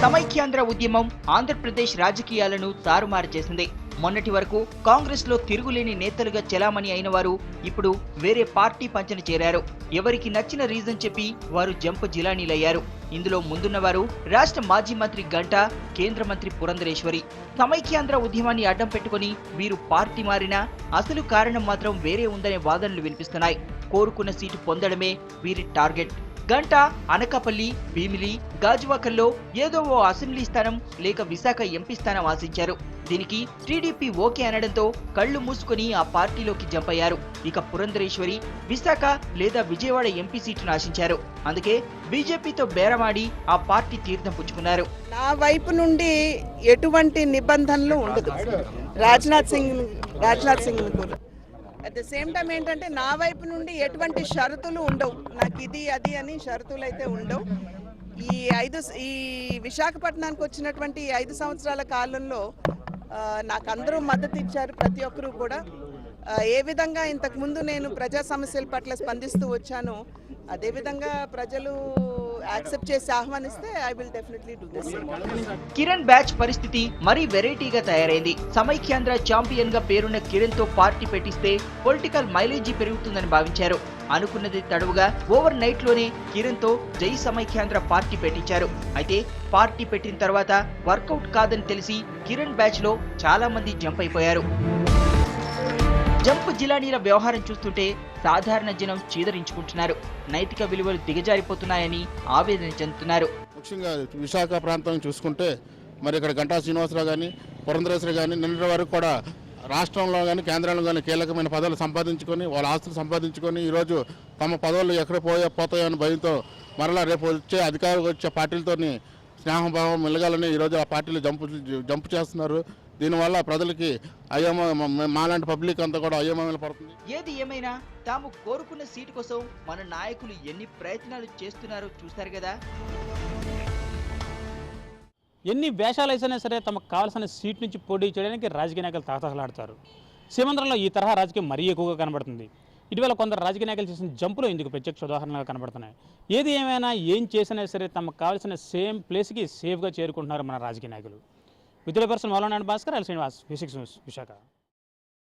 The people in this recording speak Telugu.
సమైక్యాంధ్ర ఉద్యమం ఆంధ్రప్రదేశ్ రాజకీయాలను తారుమారు చేసింది. మొన్నటి వరకు కాంగ్రెస్ లో తిరుగులేని నేతలుగా చెలామణి అయిన వారు ఇప్పుడు వేరే పార్టీ పంచన చేరారు. ఎవరికి నచ్చిన రీజన్ చెప్పి వారు జంప్ జిలానీలయ్యారు. ఇందులో ముందున్నవారు రాష్ట్ర మాజీ మంత్రి గంటా, కేంద్ర మంత్రి పురంధరేశ్వరి. సమైక్యాంధ్ర ఉద్యమాన్ని అడ్డం పెట్టుకుని వీరు పార్టీ మారినా అసలు కారణం మాత్రం వేరే ఉందనే వాదనలు వినిపిస్తున్నాయి. కోరుకున్న సీటు పొందడమే వీరి టార్గెట్. గంటా అనకాపల్లి, భీమిలి, గాజువాకల్లో ఏదో ఓ అసెంబ్లీ స్థానం లేక విశాఖ ఎంపీ స్థానం ఆశించారు. దీనికి టీడీపీ ఓకే అనడంతో కళ్లు మూసుకొని ఆ పార్టీలోకి జంప్ అయ్యారు. ఇక పురంధరేశ్వరి విశాఖ లేదా విజయవాడ ఎంపీ సీటును ఆశించారు. అందుకే బీజేపీతో బేరమాడి ఆ పార్టీ తీర్థం పుచ్చుకున్నారు. నా వైపు నుండి ఎటువంటి నిబంధనలు ఉండదు. Rajnath Singh at the same time ఏంటంటే నా వైపు నుండి ఎటువంటి షరతులు ఉండవు. నాకు ఇది అది అని షరతులు అయితే ఉండవు. ఈ విశాఖపట్నానికి వచ్చినటువంటి 5 సంవత్సరాల కాలంలో నాకు అందరూ మద్దతు ఇచ్చారు. ప్రతి ఒక్కరూ కూడా ఏ విధంగా ఇంతకుముందు నేను ప్రజా సమస్యల పట్ల స్పందిస్తూ వచ్చానో అదేవిధంగా ప్రజలు యాక్సెప్ట్ చేసి ఆహ్వానిస్తే I will definitely do this. Kiran batch పరిస్థితి మరీ వెరైటీగా తయారైంది. సమైక్యాంధ్ర ఛాంపియన్ గా పేరున్న కిరణ్ తో పార్టీ పెట్టిస్తే పొలిటికల్ మైలేజీ పెరుగుతుందని భావించారు. అనుకున్నది తడువుగా ఓవర్ నైట్ లోనే కిరణ్ తో జై సమైక్యాంధ్ర పార్టీ పెట్టించారు. అయితే పార్టీ పెట్టిన తర్వాత వర్కౌట్ కాదని తెలిసి కిరణ్ బ్యాచ్ లో చాలా మంది జంప్ అయిపోయారు. జంప్ జిలానీల వ్యవహారం చూస్తుంటే సాధారణ జనం చీదరించుకుంటున్నారు. నైతిక విలువలు దిగజారిపోతున్నాయని ఆవేదన చెందుతున్నారు. ముఖ్యంగా విశాఖ ప్రాంతం చూసుకుంటే మరి ఇక్కడ గంటా శ్రీనివాసరావు కానీ, పురంధరేశ్వరి కానీ నిన్నటి వరకు కూడా రాష్ట్రంలో కానీ కేంద్రంలో కానీ కీలకమైన పదవులు సంపాదించుకొని వాళ్ళ ఆస్తులు సంపాదించుకొని ఈరోజు తమ పదవులు ఎక్కడ పోతాయో అని భయంతో మరలా రేపు వచ్చే అధికారులకు వచ్చే పార్టీలతోని స్నేహభావం మెలగాలని ఈరోజు ఆ పార్టీలు జంప్ చేస్తున్నారు. దీనివల్ల ప్రజలకి మాలాంటి పబ్లిక్ అంతా కూడా అయోమయంలో పడుతుంది. ఏది ఏమైనా తాము కోరుకున్న సీటు కోసం మన నాయకులు ఎన్ని ప్రయత్నాలు చేస్తున్నారో చూస్తారు కదా. ఎన్ని వేషాలు వేసినా సరే తమకు కావాల్సిన సీట్ నుంచి పోటీ చేయడానికి రాజకీయ నాయకులు తహతహలాడతారు. సీమాంధ్రంలో ఈ తరహా రాజకీయం మరీ ఎక్కువగా కనబడుతుంది. ఇటీవల కొందరు రాజకీయ నాయకులు చేసిన జంపులు ఇందుకు ప్రత్యక్ష ఉదాహరణగా కనబడుతున్నాయి. ఏది ఏమైనా ఏం చేసినా సరే తమకు కావాల్సిన సేమ్ ప్లేస్కి సేఫ్గా చేరుకుంటున్నారు మన రాజకీయ నాయకులు. విద్యుల person Maulana Bhaskar, Srinivas, V6 news, Visakha.